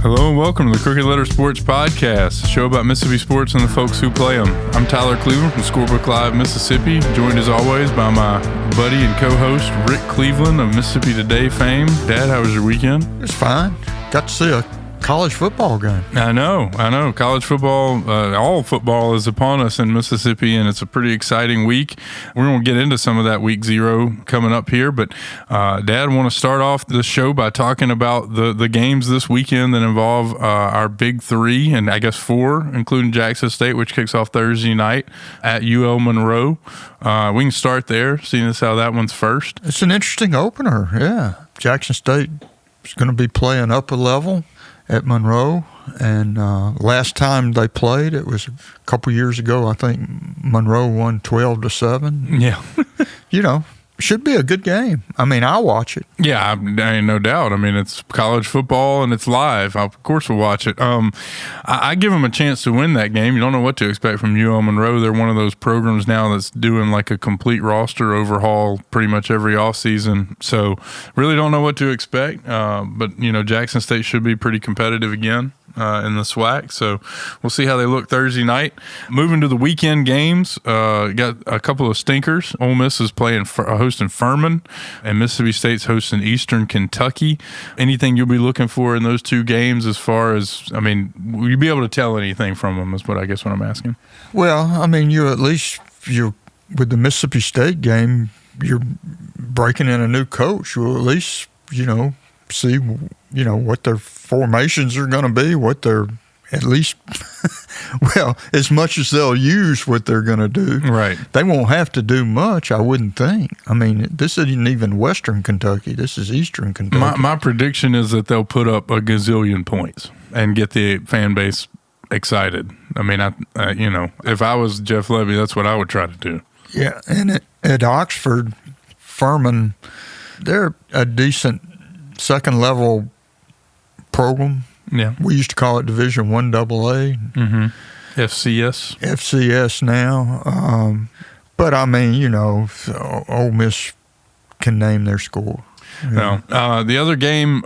Hello and welcome to the Crooked Letter Sports Podcast, a show about Mississippi sports and the folks who play them. I'm Tyler Cleveland from Scorebook Live, Mississippi, joined as always by my buddy and co-host Rick Cleveland of Mississippi Today fame. Dad, how was your weekend? It's fine. Got to see a college football game. I know. College football, all football is upon us in Mississippi, and it's a pretty exciting week. We're going to get into some of that week zero coming up here, but Dad, I want to start off the show by talking about the games this weekend that involve our big three, and I guess four, including Jackson State, which kicks off Thursday night at UL Monroe. We can start there, seeing as how that one's first. It's an interesting opener, yeah. Jackson State is going to be playing upper level at Monroe, and last time they played, it was a couple years ago. I think Monroe won 12-7. Yeah. Should be a good game. I mean, I'll watch it. Yeah, I no doubt. I mean, it's college football and it's live. Of course we'll watch it. I give them a chance to win that game. You don't know what to expect from UL Monroe. They're one of those programs now that's doing like a complete roster overhaul pretty much every offseason. So really don't know what to expect. But, Jackson State should be pretty competitive again in the SWAC. So we'll see how they look Thursday night. Moving to the weekend games, got a couple of stinkers. Ole Miss is hosting Furman, and Mississippi State's hosting Eastern Kentucky. Anything you'll be looking for in those two games as far as, will you be able to tell anything from them is what I'm asking. Well, with the Mississippi State game, you're breaking in a new coach. You'll at least, see, what their formations are going to be, what they're at least, as much as they'll use what they're going to do. Right. They won't have to do much, I wouldn't think. This isn't even Western Kentucky. This is Eastern Kentucky. My prediction is that they'll put up a gazillion points and get the fan base excited. If I was Jeff Levy, that's what I would try to do. Yeah, and at Oxford, Furman, they're a decent second-level program. Yeah. We used to call it Division I AA. Mm-hmm. FCS now. But, Ole Miss can name their score. Yeah. The other game,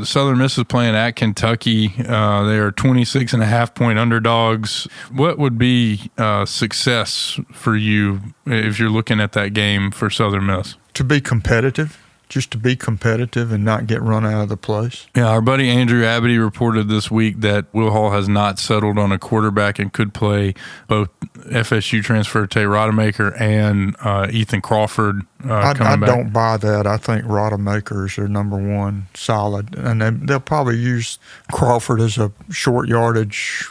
Southern Miss is playing at Kentucky. They are 26.5-point underdogs. What would be success for you if you're looking at that game for Southern Miss? To be competitive. Just to be competitive and not get run out of the place. Yeah, our buddy Andrew Abity reported this week that Will Hall has not settled on a quarterback and could play both FSU transfer Tate Rodemaker and Ethan Crawford coming back. I don't buy that. I think Rodemaker is their number one solid. And they'll probably use Crawford as a short yardage,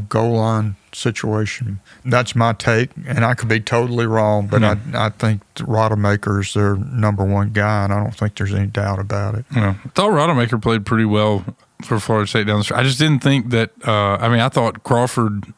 goal line situation. That's my take, and I could be totally wrong, but I think Rodemaker is their number one guy, and I don't think there's any doubt about it. Yeah. I thought Rodemaker played pretty well for Florida State down the stretch. I just didn't think that I thought Crawford,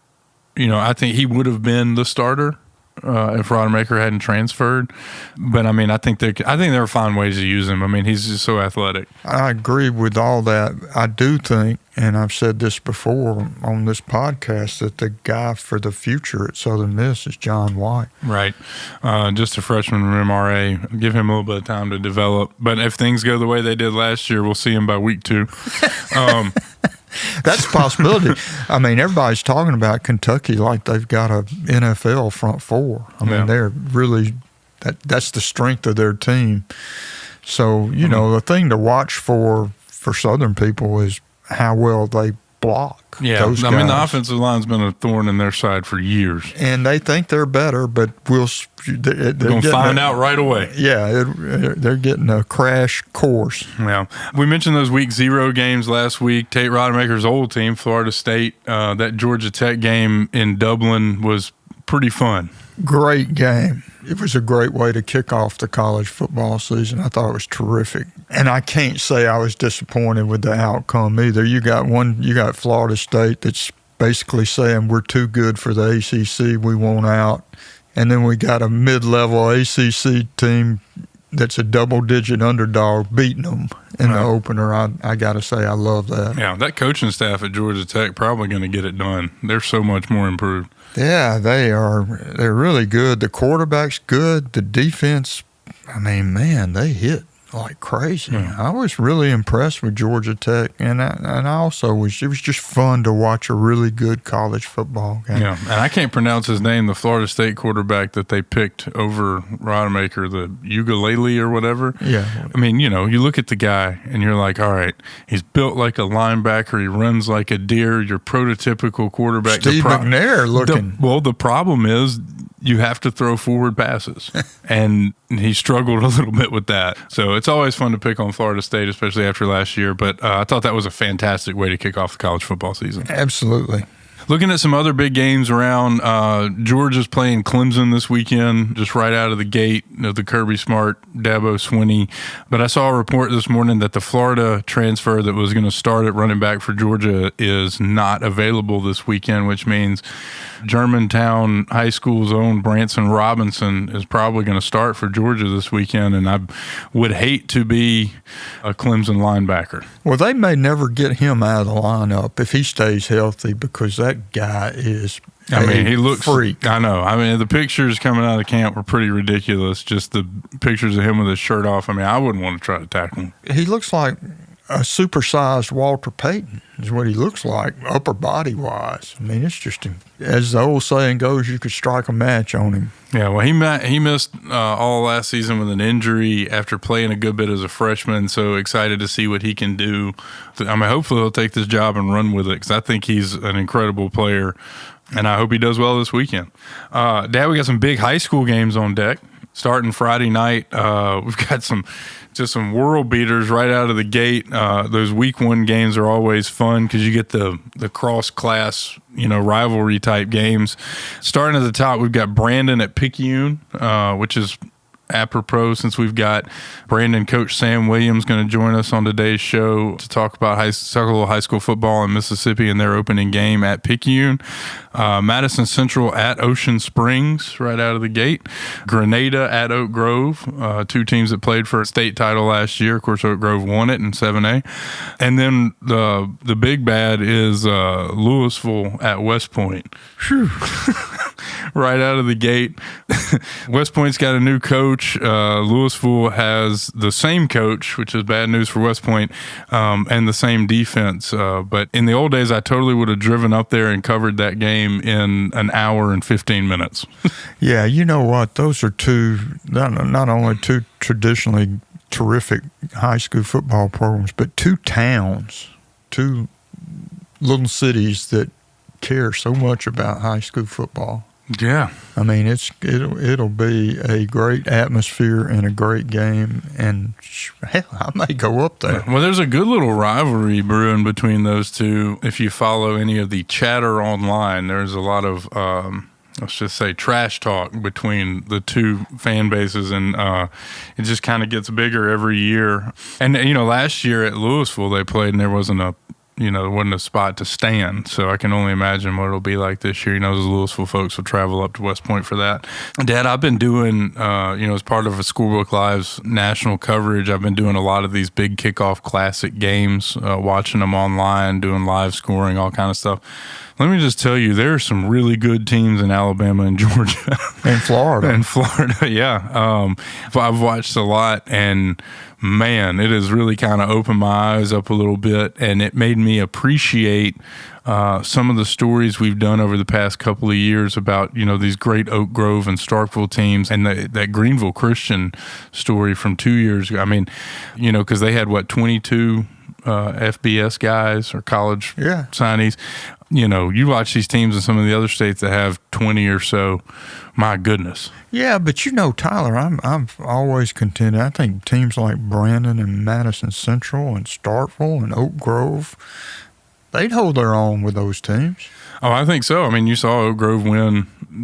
I think he would have been the starter if Rodemaker hadn't transferred. But I think there are fine ways to use him. He's just so athletic. I agree with all that. I do think, and I've said this before on this podcast, that the guy for the future at Southern Miss is John White. Right. Just a freshman from MRA. Give him a little bit of time to develop. But if things go the way they did last year, we'll see him by week 2. That's a possibility. Everybody's talking about Kentucky like they've got a NFL front four. They're really that's the strength of their team. So, the thing to watch for Southern people is how well they block. Yeah, those guys. The offensive line's been a thorn in their side for years. And they think they're better, but they're going to find out right away. Yeah, they're getting a crash course. Yeah. We mentioned those week 0 games last week. Tate Rodemaker's old team, Florida State, that Georgia Tech game in Dublin was pretty fun. Great game. It was a great way to kick off the college football season. I thought it was terrific. And I can't say I was disappointed with the outcome either. You got Florida State that's basically saying we're too good for the ACC, we want out. And then we got a mid-level ACC team that's a double-digit underdog beating them in the opener. I got to say I love that. Yeah, that coaching staff at Georgia Tech probably going to get it done. They're so much more improved. Yeah, they are. They're really good. The quarterback's good. The defense, they hit like crazy. Yeah. I was really impressed with Georgia Tech, and I also it was just fun to watch a really good college football game. Yeah, and I can't pronounce his name, the Florida State quarterback that they picked over Rodemaker, the Ugalele or whatever. Yeah. I mean, you look at the guy and you're like, all right, he's built like a linebacker. He runs like a deer. Your prototypical quarterback. Steve McNair looking. The problem is you have to throw forward passes, and he struggled a little bit with that. So it's always fun to pick on Florida State, especially after last year. But I thought that was a fantastic way to kick off the college football season. Absolutely. Looking at some other big games around, Georgia's playing Clemson this weekend, just right out of the gate, the Kirby Smart, Dabo Swinney. But I saw a report this morning that the Florida transfer that was going to start at running back for Georgia is not available this weekend, which means Germantown High School's own Branson Robinson is probably going to start for Georgia this weekend, and I would hate to be a Clemson linebacker. Well, they may never get him out of the lineup if he stays healthy, because that guy is he looks freak. I know. I mean, the pictures coming out of camp were pretty ridiculous. Just the pictures of him with his shirt off. I mean, I wouldn't want to try to tackle him. He looks like a supersized Walter Payton is what he looks like, upper body wise. I mean, it's just, as the old saying goes, you could strike a match on him. Yeah, well, he missed all last season with an injury after playing a good bit as a freshman. So excited to see what he can do. I mean, hopefully he'll take this job and run with it, because I think he's an incredible player, and I hope he does well this weekend. Dad, we got some big high school games on deck. Starting Friday night, we've got some world beaters right out of the gate. Those week one games are always fun because you get the cross class, rivalry type games. Starting at the top, we've got Brandon at Picayune, which is apropos since we've got Brandon coach Sam Williams going to join us on today's show to talk about high school football in Mississippi and their opening game at Picayune. Madison Central at Ocean Springs right out of the gate. Grenada at Oak Grove, two teams that played for a state title last year. Of course, Oak Grove won it in 7A. And then the big bad is Louisville at West Point. Right out of the gate. West Point's got a new coach. Louisville has the same coach, which is bad news for West Point, and the same defense. But in the old days, I totally would have driven up there and covered that game in an hour and 15 minutes. Yeah, you know what? Those are not only two traditionally terrific high school football programs, but two towns, two little cities that care so much about high school football. Yeah. I mean, it'll be a great atmosphere and a great game, and hell, I may go up there. Well, there's a good little rivalry brewing between those two. If you follow any of the chatter online, there's a lot of, let's just say, trash talk between the two fan bases, and it just kind of gets bigger every year. And, last year at Louisville, they played, and there wasn't there wasn't a spot to stand. So I can only imagine what it'll be like this year. Those Louisville folks will travel up to West Point for that. Dad, I've been doing, as part of a Schoolbook Live's national coverage, I've been doing a lot of these big kickoff classic games, watching them online, doing live scoring, all kind of stuff. Let me just tell you, there are some really good teams in Alabama and Georgia. And Florida. Yeah. I've watched a lot, and man, it has really kind of opened my eyes up a little bit, and it made me appreciate some of the stories we've done over the past couple of years about, these great Oak Grove and Starkville teams, and that Greenville Christian story from 2 years ago. I mean, because they had, 22 FBS guys or college signees. You watch these teams in some of the other states that have 20 or so. My goodness. Yeah, but Tyler, I'm always contented. I think teams like Brandon and Madison Central and Starkville and Oak Grove, they'd hold their own with those teams. Oh, I think so. I mean, you saw Oak Grove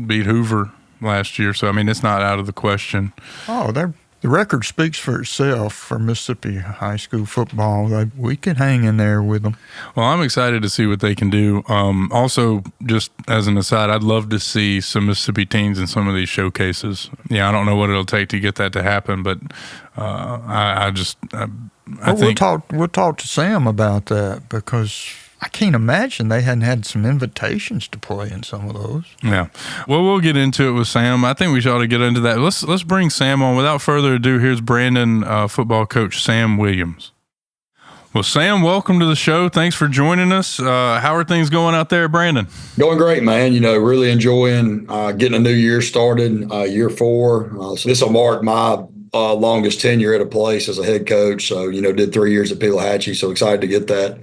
beat Hoover last year, so, I mean, it's not out of the question. Oh, the record speaks for itself for Mississippi high school football. We can hang in there with them. Well, I'm excited to see what they can do. Also, just as an aside, I'd love to see some Mississippi teams in some of these showcases. Yeah, I don't know what it'll take to get that to happen, but I think we'll talk to Sam about that, because I can't imagine they hadn't had some invitations to play in some of those. Yeah. Well, we'll get into it with Sam. I think we ought to get into that. Let's bring Sam on. Without further ado, here's Brandon football coach Sam Williams. Well, Sam, welcome to the show. Thanks for joining us. How are things going out there, Brandon? Going great, man. Really enjoying getting a new year started, year 4. So this will mark my longest tenure at a place as a head coach. So, did 3 years at Picayune. So excited to get that,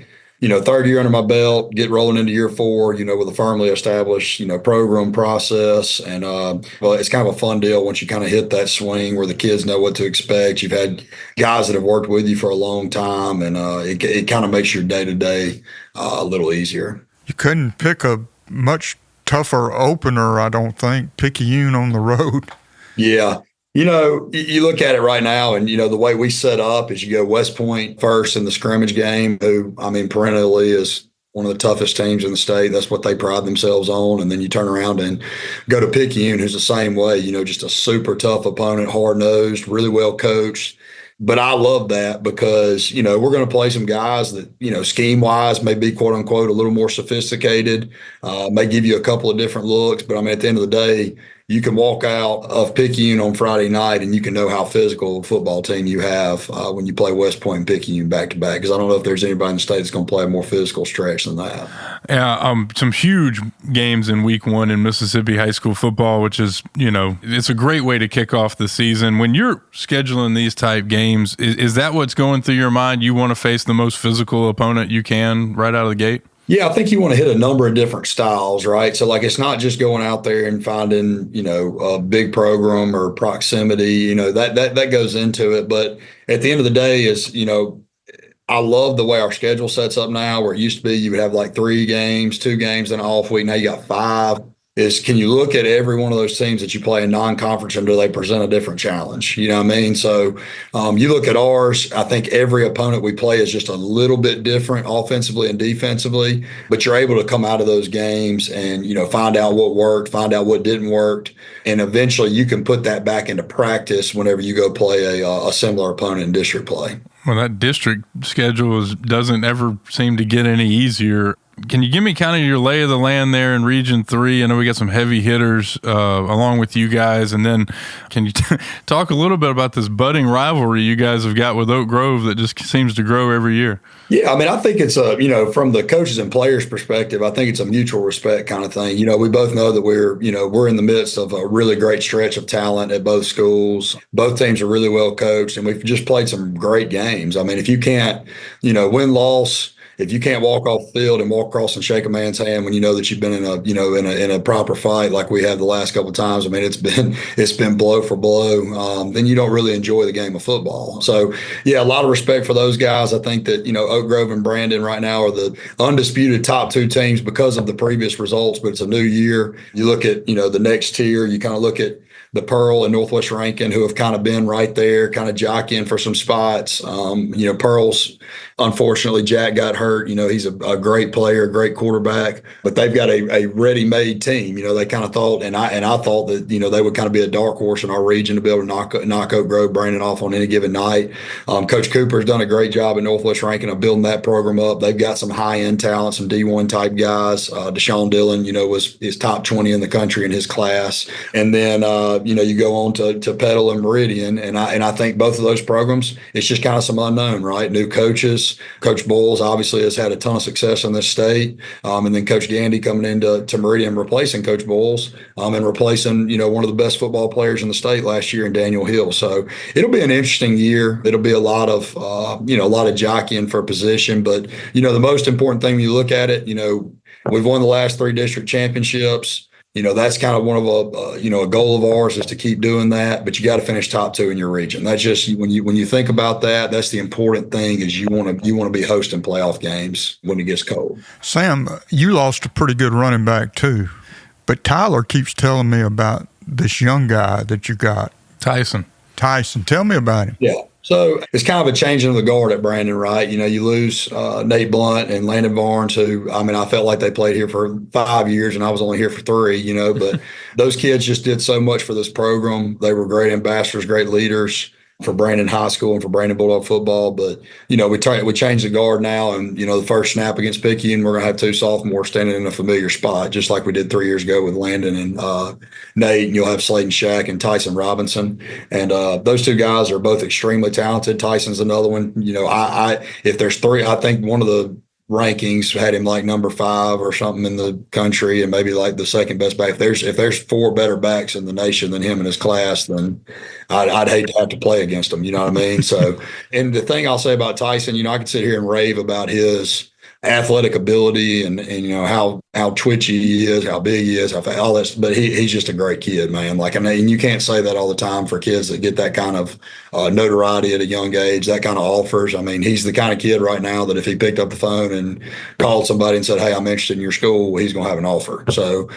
third year under my belt, get rolling into year 4, with a firmly established, program process. And well, it's kind of a fun deal once you kind of hit that swing where the kids know what to expect. You've had guys that have worked with you for a long time, and it kind of makes your day-to-day a little easier. You couldn't pick a much tougher opener, I don't think, Picayune on the road. Yeah. You look at it right now, and, the way we set up is you go West Point first in the scrimmage game, who, perennially is one of the toughest teams in the state. That's what they pride themselves on. And then you turn around and go to Picayune, who's the same way, just a super tough opponent, hard-nosed, really well coached. But I love that because, we're going to play some guys that, scheme-wise may be, quote-unquote, a little more sophisticated, may give you a couple of different looks. But, at the end of the day, you can walk out of Picayune on Friday night and you can know how physical a football team you have when you play West Point and Picayune back-to-back, because I don't know if there's anybody in the state that's going to play a more physical stretch than that. Yeah, some huge games in week 1 in Mississippi high school football, which is, it's a great way to kick off the season. When you're scheduling these type games, is that what's going through your mind? You want to face the most physical opponent you can right out of the gate? Yeah, I think you want to hit a number of different styles, right? So, it's not just going out there and finding, a big program or proximity, that goes into it. But at the end of the day is, I love the way our schedule sets up now, where it used to be you would have like 3 games, 2 games in an off week. Now you got 5. Can you look at every one of those teams that you play in non-conference, and do they present a different challenge? You know what I mean? So you look at ours, I think every opponent we play is just a little bit different offensively and defensively, but you're able to come out of those games and, find out what worked, find out what didn't work. And eventually you can put that back into practice whenever you go play a similar opponent in district play. Well, that district schedule doesn't ever seem to get any easier. Can you give me kind of your lay of the land there in Region 3? I know we got some heavy hitters along with you guys. And then can you talk a little bit about this budding rivalry you guys have got with Oak Grove that just seems to grow every year? Yeah, I think it's from the coaches and players perspective, I think it's a mutual respect kind of thing. We both know that we're in the midst of a really great stretch of talent at both schools. Both teams are really well coached, and we've just played some great games. If you can't, win-loss, if you can't walk off the field and walk across and shake a man's hand when you know that you've been in a proper fight like we have the last couple of times, it's been blow for blow. Then you don't really enjoy the game of football. So yeah, a lot of respect for those guys. I think that Oak Grove and Brandon right now are the undisputed top 2 teams because of the previous results. But it's a new year. You look at the next tier. You kind of look at the Pearl and Northwest Rankin, who have kind of been right there, kind of jockeying for some spots. Pearl's, unfortunately, Jack got hurt. He's a great player, a great quarterback, but they've got a ready-made team. They kind of thought, and I thought that, they would kind of be a dark horse in our region to be able to knock Oak Grove, Brandon off on any given night. Coach Cooper's done a great job at Northwest Rankin of building that program up. They've got some high-end talent, some D1 type guys. Deshaun Dillon, is top 20 in the country in his class. And then, you go on to Petal and Meridian, and I think both of those programs, it's just kind of some unknown, right? New coaches. Coach Bowles obviously has had a ton of success in this state, and then Coach Gandy coming into Meridian, replacing Coach Bowles, and replacing one of the best football players in the state last year in Daniel Hill. So it'll be an interesting year. It'll be a lot of jockeying for position, but the most important thing when you look at it, we've won the last 3 district championships. That's kind of one of a goal of ours is to keep doing that, but you got to finish top 2 in your region. That's just when you think about that, that's the important thing is you want to be hosting playoff games when it gets cold. Sam, you lost a pretty good running back too, but Tyler keeps telling me about this young guy that you got. Tyson, tell me about him. Yeah. So it's kind of a changing of the guard at Brandon, right? You lose Nate Blunt and Landon Barnes, who, I felt like they played here for 5 years and I was only here for 3, but those kids just did so much for this program. They were great ambassadors, great leaders. for Brandon High School and for Brandon Bulldog football. But, we changed the guard now, and, the first snap against Picayune, we're going to have two sophomores standing in a familiar spot, just like we did 3 years ago with Landon and Nate. And you'll have Slade Shack and Tyson Robinson. And those two guys are both extremely talented. Tyson's another one. If there's three, I think one of the rankings had him like number 5 or something in the country, and maybe like the second best back. If there's 4 better backs in the nation than him in his class, then I'd hate to have to play against him. You know what I mean? So, and the thing I'll say about Tyson, I could sit here and rave about his athletic ability and how twitchy he is, how big he is, all that. But he's just a great kid, man. Like, I mean, you can't say that all the time for kids that get that kind of notoriety at a young age, that kind of offers. I mean, he's the kind of kid right now that if he picked up the phone and called somebody and said, "Hey, I'm interested in your school," he's going to have an offer. So,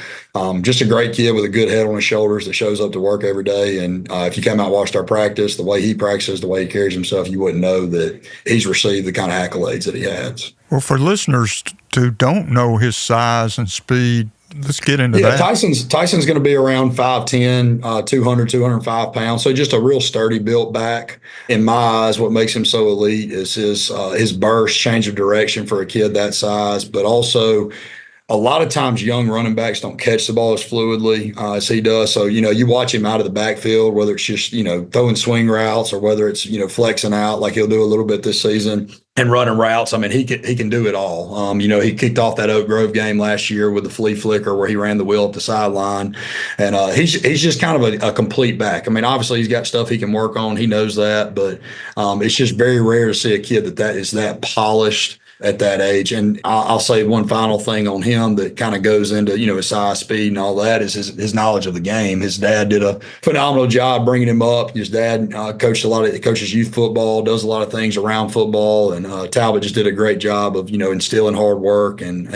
just a great kid with a good head on his shoulders that shows up to work every day. And if you come out and watched our practice, the way he practices, the way he carries himself, you wouldn't know that he's received the kind of accolades that he has. Well, for listeners who don't know his size and speed, let's get into that. Tyson's going to be around 5'10", 200, 205 pounds. So just a real sturdy built back. In my eyes, what makes him so elite is his burst, change of direction for a kid that size, but also a lot of times young running backs don't catch the ball as fluidly as he does. So, you watch him out of the backfield, whether it's just, throwing swing routes or whether it's, flexing out like he'll do a little bit this season and running routes. I mean, he can do it all. He kicked off that Oak Grove game last year with the flea flicker where he ran the wheel up the sideline. And he's just kind of a complete back. I mean, obviously he's got stuff he can work on. He knows that, but it's just very rare to see a kid that is that polished at that age. And I'll say one final thing on him that kind of goes into, his size, speed, and all that is his knowledge of the game. His dad did a phenomenal job bringing him up. His dad coaches youth football, does a lot of things around football. And Talbot just did a great job of, instilling hard work and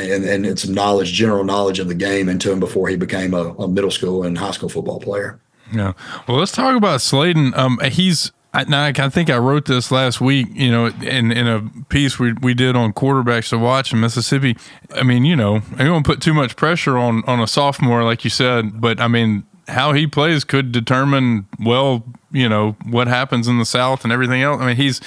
some knowledge, general knowledge of the game into him before he became a middle school and high school football player. Yeah. Well, let's talk about Sladen. I think I wrote this last week, in a piece we did on quarterbacks to watch in Mississippi. I mean, I don't want to put too much pressure on a sophomore, like you said, but I mean, how he plays could determine, what happens in the South and everything else. I mean, he's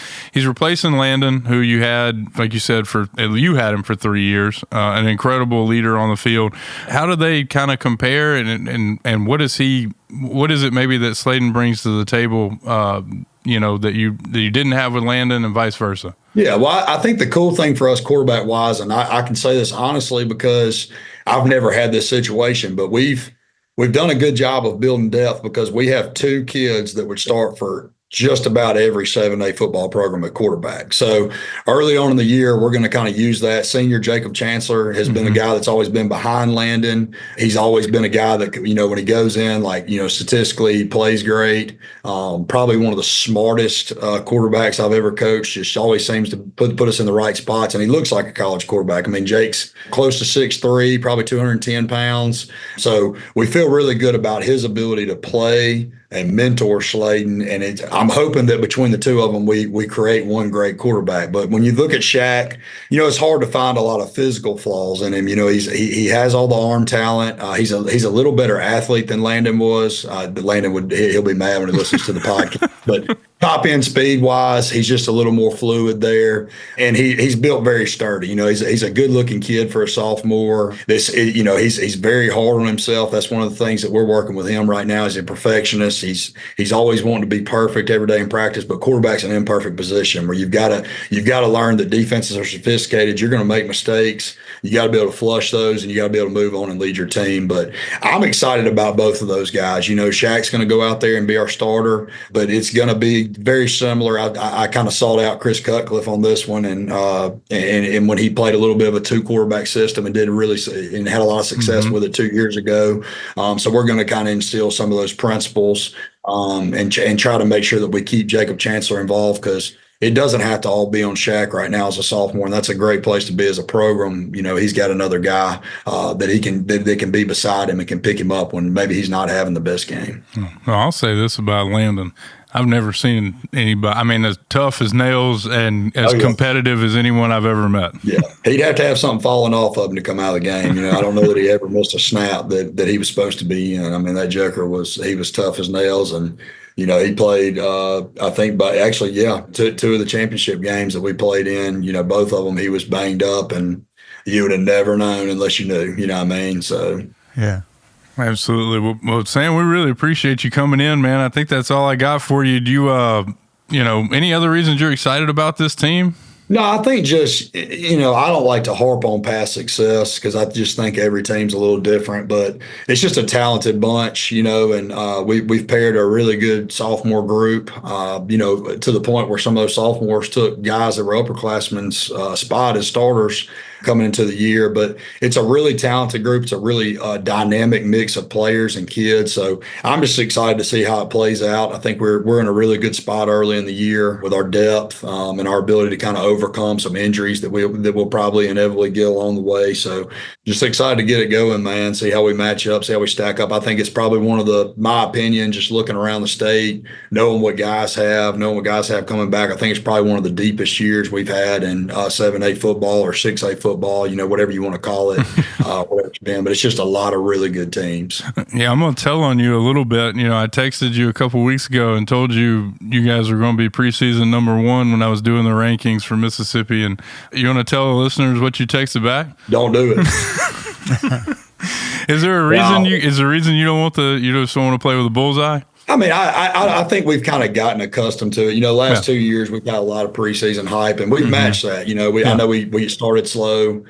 replacing Landon, who you had, like you said, you had him for 3 years, an incredible leader on the field. How do they kind of compare, and what is it maybe that Sladen brings to the table, that you didn't have with Landon and vice versa? Yeah, well, I think the cool thing for us quarterback wise, and I can say this honestly because I've never had this situation, but we've done a good job of building depth because we have 2 kids that would start for just about every 7A football program at quarterback. So early on in the year, we're going to kind of use that. Senior Jacob Chancellor has been a guy that's always been behind Landon. He's always been a guy that, when he goes in, statistically, he plays great. Probably one of the smartest quarterbacks I've ever coached. Just always seems to put us in the right spots. And he looks like a college quarterback. I mean, Jake's close to 6'3", probably 210 pounds. So we feel really good about his ability to play and mentor Sladen. And I'm hoping that between the two of them, we create one great quarterback. But when you look at Shaq, it's hard to find a lot of physical flaws in him. He has all the arm talent. He's a little better athlete than Landon was. He'll be mad when he listens to the podcast. But top end speed wise, he's just a little more fluid there, and he's built very sturdy. He's a good looking kid for a sophomore. He's very hard on himself. That's one of the things that we're working with him right now. He's a perfectionist. He's always wanting to be perfect every day in practice, but quarterback's an imperfect position where you've got to learn that defenses are sophisticated. You're going to make mistakes. You got to be able to flush those, and you got to be able to move on and lead your team. But I'm excited about both of those guys. Shaq's going to go out there and be our starter, but it's going to be very similar. I kind of sought out Chris Cutcliffe on this one, and when he played a little bit of a 2 quarterback system and had a lot of success with it 2 years ago. So we're going to kind of instill some of those principles and try to make sure that we keep Jacob Chancellor involved, because it doesn't have to all be on Shaq right now as a sophomore, and that's a great place to be as a program. He's got another guy that can be beside him and can pick him up when maybe he's not having the best game. Well, I'll say this about Landon. I've never seen anybody, as tough as nails and as competitive as anyone I've ever met. Yeah. He'd have to have something falling off of him to come out of the game. I don't know that he ever missed a snap that he was supposed to be in. That joker was tough as nails, and He played, I think, two of the championship games that we played in, both of them, he was banged up, and you would have never known unless you knew, you know what I mean? So, yeah. Absolutely. Well, Sam, we really appreciate you coming in, man. I think that's all I got for you. Do you, any other reasons you're excited about this team? No, I think just, I don't like to harp on past success because I just think every team's a little different, but it's just a talented bunch, and we've paired a really good sophomore group, to the point where some of those sophomores took guys that were upperclassmen's spot as starters coming into the year. But it's a really talented group. It's a really dynamic mix of players and kids. So I'm just excited to see how it plays out. I think we're in a really good spot early in the year with our depth and our ability to kind of overcome some injuries that we'll probably inevitably get along the way. So just excited to get it going, man. See how we match up, see how we stack up. I think it's probably one of my opinion, just looking around the state, knowing what guys have coming back. I think it's probably one of the deepest years we've had in 7A football or 6A football, whatever you want to call it, whatever it's been. But it's just a lot of really good teams. Yeah, I'm going to tell on you a little bit. I texted you a couple weeks ago and told you guys are going to be preseason #1 when I was doing the rankings for Mississippi. And you want to tell the listeners what you texted back? Don't do it. Is there a reason you don't want you just don't want to play with a bullseye? I mean, I think we've kind of gotten accustomed to it. Last 2 years we've got a lot of preseason hype, and we've matched that. I know we started slow.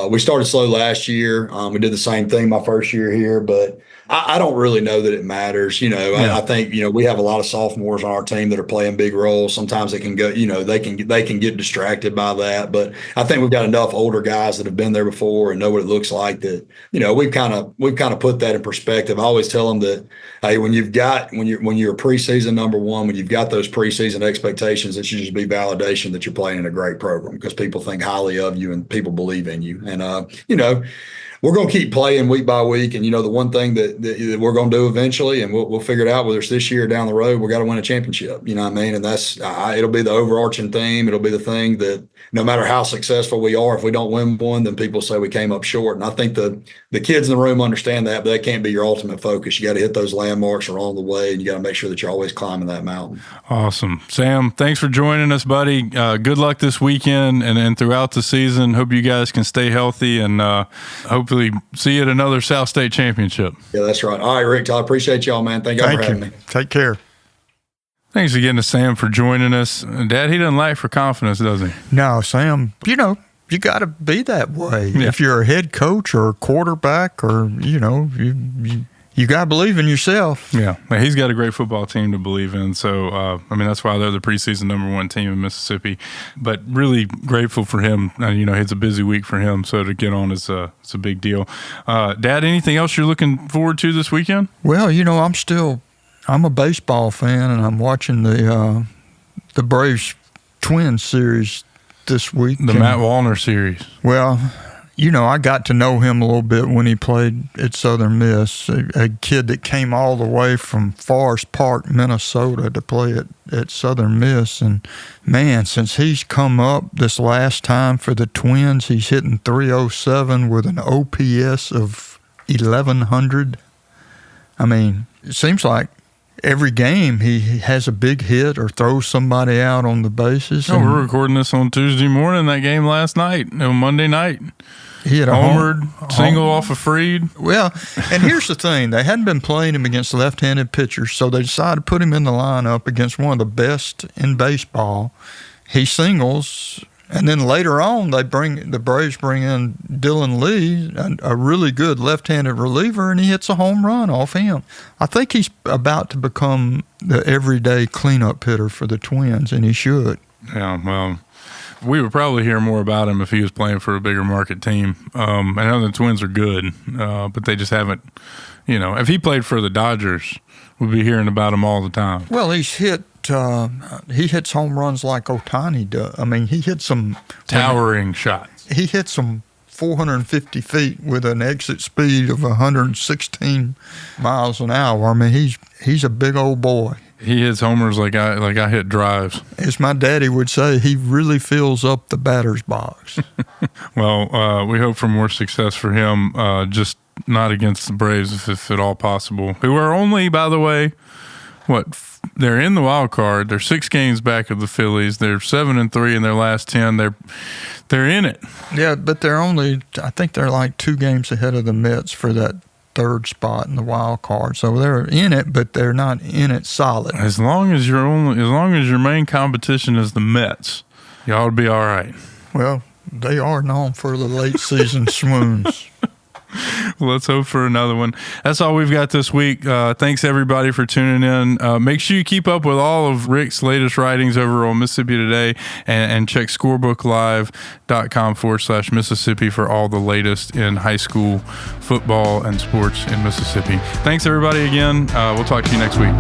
We started slow last year. We did the same thing my first year here, but I don't really know that it matters. I think we have a lot of sophomores on our team that are playing big roles. Sometimes they can go, they can get distracted by that. But I think we've got enough older guys that have been there before and know what it looks like that we've kind of put that in perspective. I always tell them that, hey, when you're a preseason #1, when you've got those preseason expectations, it should just be validation that you're playing in a great program because people think highly of you and people believe in you. And we're going to keep playing week by week. And, the one thing that we're going to do eventually, and we'll figure it out, whether it's this year or down the road, we got to win a championship. You know what I mean? And that's it'll be the overarching theme. It'll be the thing that no matter how successful we are, if we don't win one, then people say we came up short. And I think the kids in the room understand that, but that can't be your ultimate focus. You got to hit those landmarks along the way, and you got to make sure that you're always climbing that mountain. Awesome. Sam, thanks for joining us, buddy. Good luck this weekend and throughout the season. Hope you guys can stay healthy and hopefully see you at another South State championship. Yeah, that's right. All right, Rick, I appreciate y'all, man. Thank you for having me. Take care. Thanks again to Sam for joining us. Dad, he doesn't lack for confidence, does he? No, Sam, you got to be that way. Yeah. If you're a head coach or a quarterback or, you got to believe in yourself. Yeah. He's got a great football team to believe in. So, that's why they're the preseason #1 team in Mississippi. But really grateful for him. It's a busy week for him. So to get on is it's a big deal. Dad, anything else you're looking forward to this weekend? Well, I'm a baseball fan, and I'm watching the Braves Twins series this week. The Matt Wallner series. Well, I got to know him a little bit when he played at Southern Miss, a kid that came all the way from Forest Park, Minnesota to play at Southern Miss. And, man, since he's come up this last time for the Twins, he's hitting .307 with an OPS of 1,100. I mean, it seems like every game he has a big hit or throws somebody out on the bases. Oh, we're recording this on Tuesday morning. That game last night, Monday night. He had a homered single off of Freed. Well, and here's the thing. They hadn't been playing him against left-handed pitchers, so they decided to put him in the lineup against one of the best in baseball. He singles, and then later on the Braves bring in Dylan Lee, a really good left-handed reliever, and he hits a home run off him. I think he's about to become the everyday cleanup hitter for the Twins, and he should. Yeah, well, we would probably hear more about him if he was playing for a bigger market team. I know the Twins are good, but they just haven't, if he played for the Dodgers, we'd be hearing about him all the time. Well, he hits home runs like Ohtani does. I mean, he hits some towering shots. He hits them 450 feet with an exit speed of 116 miles an hour. I mean, he's a big old boy. He hits homers like I hit drives. As my daddy would say, he really fills up the batter's box. Well, we hope for more success for him, just not against the Braves if at all possible, who are only, by the way, they're in the wild card. They're 6 games back of the Phillies. They're 7-3 in their last 10. They're in it. Yeah, but I think they're like 2 games ahead of the Mets for that 3rd spot in the wild card. So they're in it, but they're not in it solid. As long as your main competition is the Mets, you ought to be all right. Well, they are known for the late season swoons. Well, let's hope for another one. That's all we've got this week. Thanks, everybody, for tuning in. Make sure you keep up with all of Rick's latest writings over on Mississippi Today and check scorebooklive.com/Mississippi for all the latest in high school football and sports in Mississippi. Thanks, everybody, again. We'll talk to you next week.